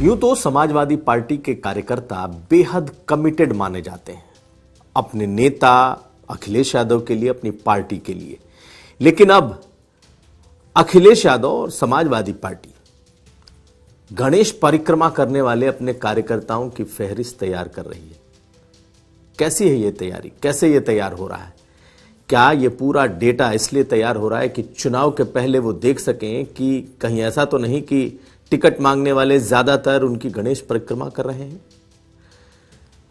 यूं तो समाजवादी पार्टी के कार्यकर्ता बेहद कमिटेड माने जाते हैं अपने नेता अखिलेश यादव के लिए, अपनी पार्टी के लिए। लेकिन अब अखिलेश यादव और समाजवादी पार्टी गणेश परिक्रमा करने वाले अपने कार्यकर्ताओं की फहरिस्त तैयार कर रही है। कैसी है यह तैयारी, कैसे यह तैयार हो रहा है? क्या यह पूरा डेटा इसलिए तैयार हो रहा है कि चुनाव के पहले वो देख सकें कि कहीं ऐसा तो नहीं कि टिकट मांगने वाले ज्यादातर उनकी गणेश परिक्रमा कर रहे हैं?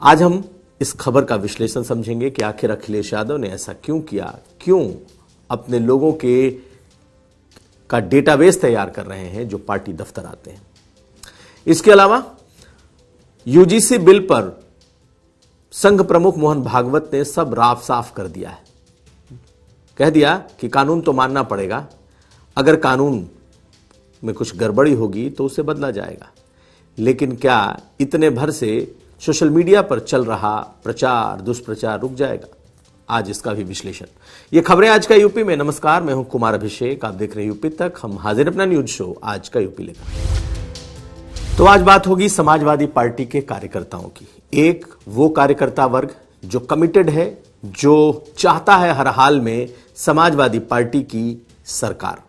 आज हम इस खबर का विश्लेषण समझेंगे कि आखिर अखिलेश यादव ने ऐसा क्यों किया, क्यों अपने लोगों का डेटाबेस तैयार कर रहे हैं जो पार्टी दफ्तर आते हैं। इसके अलावा यूजीसी बिल पर संघ प्रमुख मोहन भागवत ने सब राफ साफ कर दिया है। कह दिया कि कानून तो मानना पड़ेगा, अगर कानून में कुछ गड़बड़ी होगी तो उसे बदला जाएगा। लेकिन क्या इतने भर से सोशल मीडिया पर चल रहा प्रचार दुष्प्रचार रुक जाएगा? आज इसका भी विश्लेषण। ये खबरें आज का यूपी में। नमस्कार, मैं हूं कुमार अभिषेक, आप देख रहे हैं यूपी तक। हम हाजिर अपना न्यूज शो आज का यूपी लेकर। तो आज बात होगी समाजवादी पार्टी के कार्यकर्ताओं की। एक वो कार्यकर्ता वर्ग जो कमिटेड है, जो चाहता है हर हाल में समाजवादी पार्टी की सरकार,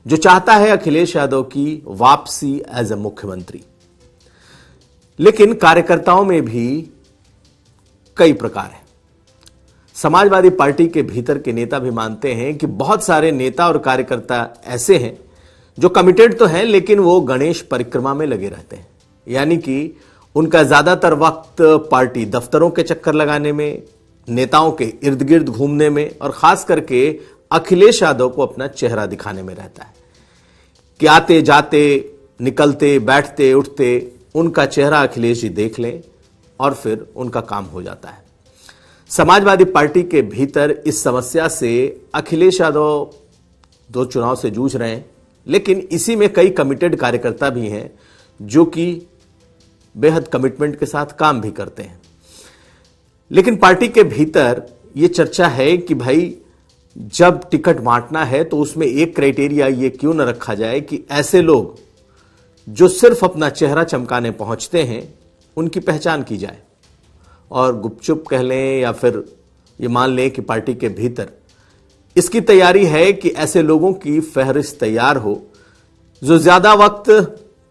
जो चाहता है अखिलेश यादव की वापसी एज ए मुख्यमंत्री। लेकिन कार्यकर्ताओं में भी कई प्रकार हैं। समाजवादी पार्टी के भीतर के नेता भी मानते हैं कि बहुत सारे नेता और कार्यकर्ता ऐसे हैं जो कमिटेड तो हैं, लेकिन वो गणेश परिक्रमा में लगे रहते हैं। यानी कि उनका ज्यादातर वक्त पार्टी दफ्तरों के चक्कर लगाने में, नेताओं के इर्द गिर्द घूमने में और खास करके अखिलेश यादव को अपना चेहरा दिखाने में रहता है कि आते जाते, निकलते, बैठते, उठते उनका चेहरा अखिलेश जी देख लें और फिर उनका काम हो जाता है। समाजवादी पार्टी के भीतर इस समस्या से अखिलेश यादव दो चुनाव से जूझ रहे हैं, लेकिन इसी में कई कमिटेड कार्यकर्ता भी हैं जो कि बेहद कमिटमेंट के साथ काम भी करते हैं। लेकिन पार्टी के भीतर यह चर्चा है कि भाई जब टिकट बांटना है तो उसमें एक क्राइटेरिया ये क्यों न रखा जाए कि ऐसे लोग जो सिर्फ अपना चेहरा चमकाने पहुंचते हैं उनकी पहचान की जाए, और गुपचुप कह लें या फिर ये मान लें कि पार्टी के भीतर इसकी तैयारी है कि ऐसे लोगों की फहरिस्त तैयार हो जो ज्यादा वक्त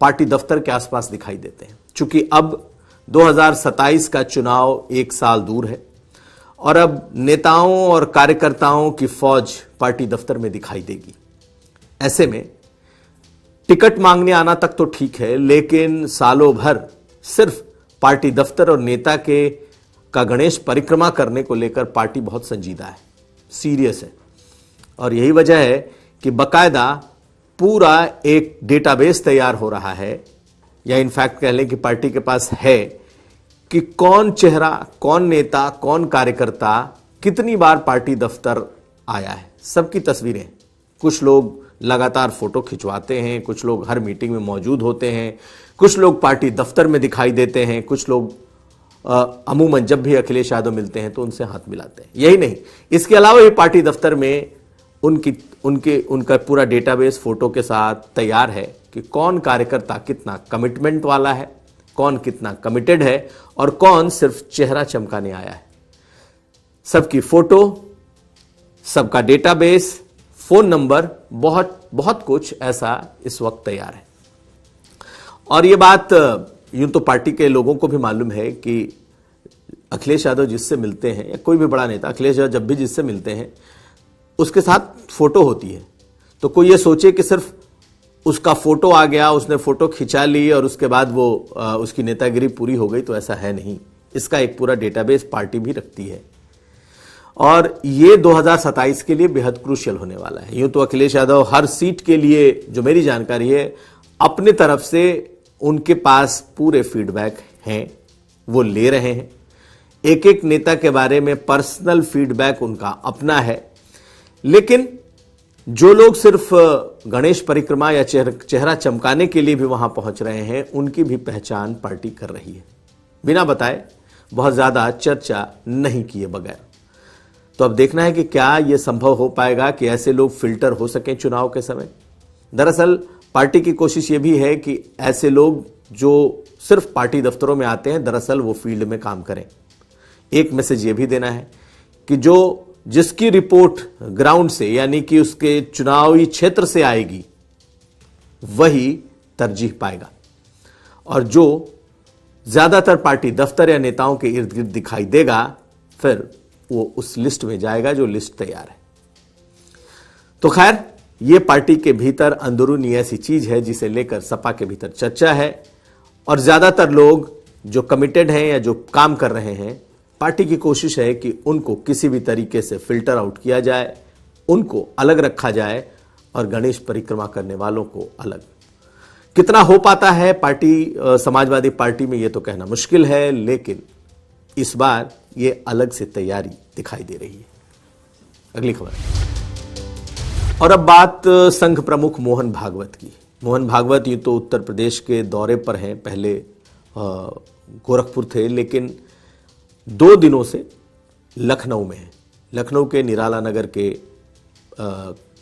पार्टी दफ्तर के आसपास दिखाई देते हैं। चूंकि अब 2027 का चुनाव एक साल दूर है और अब नेताओं और कार्यकर्ताओं की फौज पार्टी दफ्तर में दिखाई देगी। ऐसे में टिकट मांगने आना तक तो ठीक है, लेकिन सालों भर सिर्फ पार्टी दफ्तर और नेता का गणेश परिक्रमा करने को लेकर पार्टी बहुत संजीदा है, सीरियस है। और यही वजह है कि बकायदा पूरा एक डेटाबेस तैयार हो रहा है, या इनफैक्ट कह लें कि पार्टी के पास है कि कौन चेहरा, कौन नेता, कौन कार्यकर्ता कितनी बार पार्टी दफ्तर आया है। सबकी तस्वीरें, कुछ लोग लगातार फोटो खिंचवाते हैं, कुछ लोग हर मीटिंग में मौजूद होते हैं, कुछ लोग पार्टी दफ्तर में दिखाई देते हैं, कुछ लोग अमूमन जब भी अखिलेश यादव मिलते हैं तो उनसे हाथ मिलाते हैं। यही नहीं, इसके अलावा भी पार्टी दफ्तर में उनका पूरा डेटाबेस फोटो के साथ तैयार है कि कौन कार्यकर्ता कितना कमिटमेंट वाला है, कौन कितना कमिटेड है और कौन सिर्फ चेहरा चमकाने आया है। सबकी फोटो, सबका डेटाबेस, फोन नंबर, बहुत कुछ ऐसा इस वक्त तैयार है। और ये बात यूं तो पार्टी के लोगों को भी मालूम है कि अखिलेश यादव जिससे मिलते हैं या कोई भी बड़ा नेता, अखिलेश यादव जब भी जिससे मिलते हैं उसके साथ फोटो होती है। तो कोई ये सोचे कि सिर्फ उसका फोटो आ गया, उसने फोटो खिंचा ली और उसके बाद वो उसकी नेतागिरी पूरी हो गई, तो ऐसा है नहीं। इसका एक पूरा डेटाबेस पार्टी भी रखती है और ये 2027 के लिए बेहद क्रूशियल होने वाला है। यूं तो अखिलेश यादव हर सीट के लिए, जो मेरी जानकारी है, अपने तरफ से उनके पास पूरे फीडबैक हैं, वो ले रहे हैं। एक एक नेता के बारे में पर्सनल फीडबैक उनका अपना है। लेकिन जो लोग सिर्फ गणेश परिक्रमा या चेहरा चमकाने के लिए भी वहां पहुंच रहे हैं, उनकी भी पहचान पार्टी कर रही है, बिना बताए, बहुत ज्यादा चर्चा नहीं किए बगैर। तो अब देखना है कि क्या यह संभव हो पाएगा कि ऐसे लोग फिल्टर हो सकें चुनाव के समय। दरअसल पार्टी की कोशिश यह भी है कि ऐसे लोग जो सिर्फ पार्टी दफ्तरों में आते हैं, दरअसल वो फील्ड में काम करें। एक मैसेज ये भी देना है कि जिसकी रिपोर्ट ग्राउंड से यानी कि उसके चुनावी क्षेत्र से आएगी वही तरजीह पाएगा, और जो ज्यादातर पार्टी दफ्तर या नेताओं के इर्द गिर्द दिखाई देगा फिर वो उस लिस्ट में जाएगा जो लिस्ट तैयार है। तो खैर, ये पार्टी के भीतर अंदरूनी ऐसी चीज है जिसे लेकर सपा के भीतर चर्चा है, और ज्यादातर लोग जो कमिटेड हैं या जो काम कर रहे हैं, पार्टी की कोशिश है कि उनको किसी भी तरीके से फिल्टर आउट किया जाए, उनको अलग रखा जाए और गणेश परिक्रमा करने वालों को अलग। कितना हो पाता है पार्टी समाजवादी पार्टी में ये तो कहना मुश्किल है, लेकिन इस बार ये अलग से तैयारी दिखाई दे रही है। अगली खबर, और अब बात संघ प्रमुख मोहन भागवत की। मोहन भागवत ये तो उत्तर प्रदेश के दौरे पर हैं, पहले गोरखपुर थे, लेकिन 2 दिनों से लखनऊ में है। लखनऊ के निराला नगर के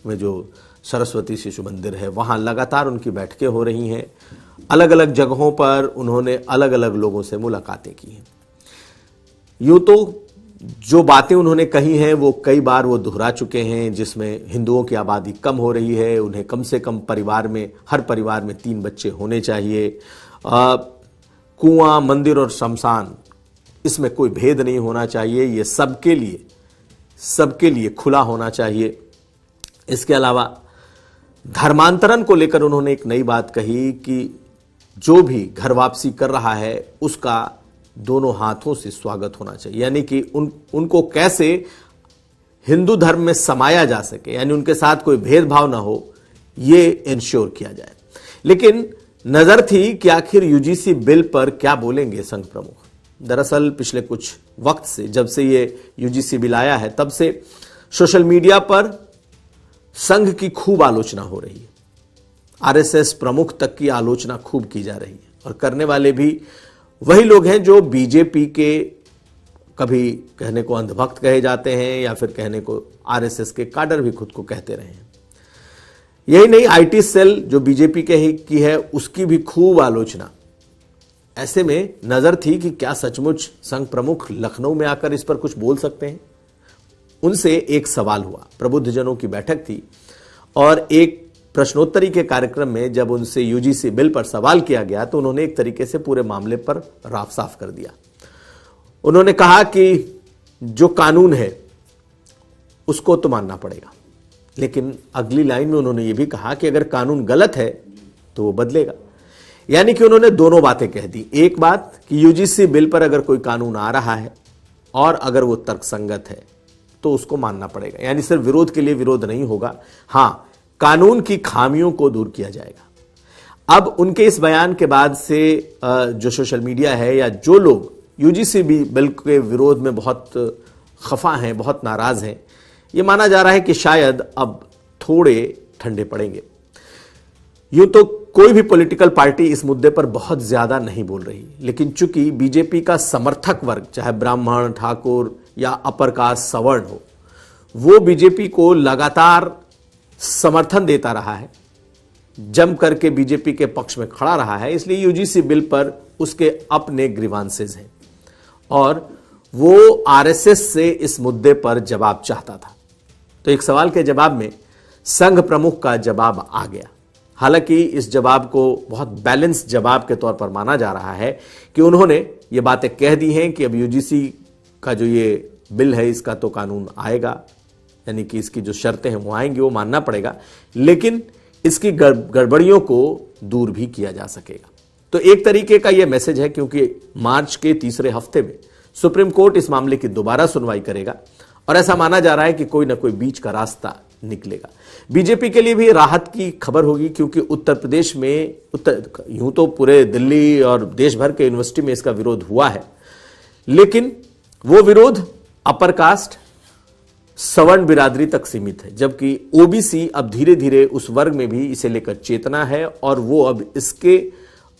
में जो सरस्वती शिशु मंदिर है, वहां लगातार उनकी बैठकें हो रही हैं। अलग अलग जगहों पर उन्होंने अलग अलग लोगों से मुलाकातें की हैं। यूं तो जो बातें उन्होंने कही हैं वो कई बार वो दोहरा चुके हैं, जिसमें हिंदुओं की आबादी कम हो रही है, उन्हें कम से कम हर परिवार में 3 बच्चे होने चाहिए, कुआं, मंदिर और शमशान, इसमें कोई भेद नहीं होना चाहिए, ये सबके लिए खुला होना चाहिए। इसके अलावा धर्मांतरण को लेकर उन्होंने एक नई बात कही कि जो भी घर वापसी कर रहा है उसका दोनों हाथों से स्वागत होना चाहिए, यानी कि उनको कैसे हिंदू धर्म में समाया जा सके, यानी उनके साथ कोई भेदभाव ना हो, ये इंश्योर किया जाए। लेकिन नजर थी कि आखिर यूजीसी बिल पर क्या बोलेंगे संघ प्रमुख। दरअसल पिछले कुछ वक्त से, जब से ये यूजीसी बिल आया है, तब से सोशल मीडिया पर संघ की खूब आलोचना हो रही है। आरएसएस प्रमुख तक की आलोचना खूब की जा रही है, और करने वाले भी वही लोग हैं जो बीजेपी के कभी कहने को अंधभक्त कहे जाते हैं, या फिर कहने को आरएसएस के काडर भी खुद को कहते रहे हैं। यही नहीं, आईटी सेल जो बीजेपी की है उसकी भी खूब आलोचना। ऐसे में नजर थी कि क्या सचमुच संघ प्रमुख लखनऊ में आकर इस पर कुछ बोल सकते हैं। उनसे एक सवाल हुआ, प्रबुद्धजनों की बैठक थी, और एक प्रश्नोत्तरी के कार्यक्रम में जब उनसे यूजीसी बिल पर सवाल किया गया तो उन्होंने एक तरीके से पूरे मामले पर राफ साफ कर दिया। उन्होंने कहा कि जो कानून है उसको तो मानना पड़ेगा, लेकिन अगली लाइन में उन्होंने ये भी कहा कि अगर कानून गलत है तो वो बदलेगा। यानी कि उन्होंने दोनों बातें कह दी। एक बात कि यूजीसी बिल पर अगर कोई कानून आ रहा है और अगर वो तर्कसंगत है तो उसको मानना पड़ेगा, यानी सिर्फ विरोध के लिए विरोध नहीं होगा, हां, कानून की खामियों को दूर किया जाएगा। अब उनके इस बयान के बाद से जो सोशल मीडिया है या जो लोग यूजीसी बिल के विरोध में बहुत खफा हैं, बहुत नाराज हैं, ये माना जा रहा है कि शायद अब थोड़े ठंडे पड़ेंगे। यूं तो कोई भी पॉलिटिकल पार्टी इस मुद्दे पर बहुत ज्यादा नहीं बोल रही, लेकिन चूंकि बीजेपी का समर्थक वर्ग, चाहे ब्राह्मण, ठाकुर या अपर कास्ट, सवर्ण हो, वो बीजेपी को लगातार समर्थन देता रहा है, जम करके बीजेपी के पक्ष में खड़ा रहा है, इसलिए यूजीसी बिल पर उसके अपने ग्रीवांसेस हैं और वो आरएसएस से इस मुद्दे पर जवाब चाहता था। तो एक सवाल के जवाब में संघ प्रमुख का जवाब आ गया। हालांकि इस जवाब को बहुत बैलेंस जवाब के तौर पर माना जा रहा है कि उन्होंने ये बातें कह दी हैं कि अब यूजीसी का जो ये बिल है इसका तो कानून आएगा, यानी कि इसकी जो शर्तें हैं वो आएंगी, वो मानना पड़ेगा, लेकिन इसकी गड़बड़ियों को दूर भी किया जा सकेगा। तो एक तरीके का यह मैसेज है, क्योंकि मार्च के तीसरे हफ्ते में सुप्रीम कोर्ट इस मामले की दोबारा सुनवाई करेगा और ऐसा माना जा रहा है कि कोई ना कोई बीच का रास्ता निकलेगा। बीजेपी के लिए भी राहत की खबर होगी, क्योंकि उत्तर प्रदेश में यूं तो पूरे दिल्ली और देश भर के यूनिवर्सिटी में इसका विरोध हुआ है, लेकिन वो विरोध अपर कास्ट, सवर्ण बिरादरी तक सीमित है, जबकि ओबीसी अब धीरे धीरे उस वर्ग में भी इसे लेकर चेतना है और वो अब इसके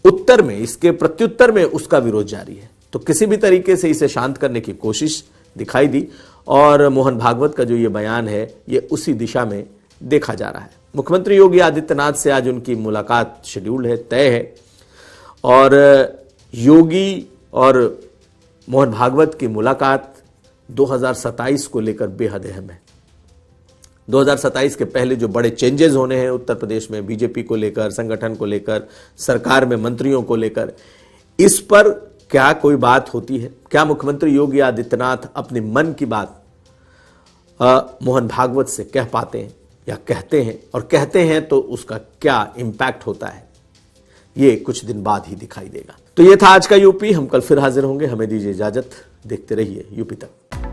उत्तर में, इसके प्रत्युत्तर में उसका विरोध जारी है। तो किसी भी तरीके से इसे शांत करने की कोशिश दिखाई दी और मोहन भागवत का जो ये बयान है ये उसी दिशा में देखा जा रहा है। मुख्यमंत्री योगी आदित्यनाथ से आज उनकी मुलाकात शेड्यूल्ड है, तय है, और योगी और मोहन भागवत की मुलाकात 2027 को लेकर बेहद अहम है। 2027 के पहले जो बड़े चेंजेस होने हैं उत्तर प्रदेश में, बीजेपी को लेकर, संगठन को लेकर, सरकार में मंत्रियों को लेकर, इस पर क्या कोई बात होती है? क्या मुख्यमंत्री योगी आदित्यनाथ अपने मन की बात मोहन भागवत से कह पाते हैं या कहते हैं, और कहते हैं तो उसका क्या इंपैक्ट होता है, ये कुछ दिन बाद ही दिखाई देगा। तो ये था आज का यूपी। हम कल फिर हाजिर होंगे। हमें दीजिए इजाजत। देखते रहिए यूपी तक।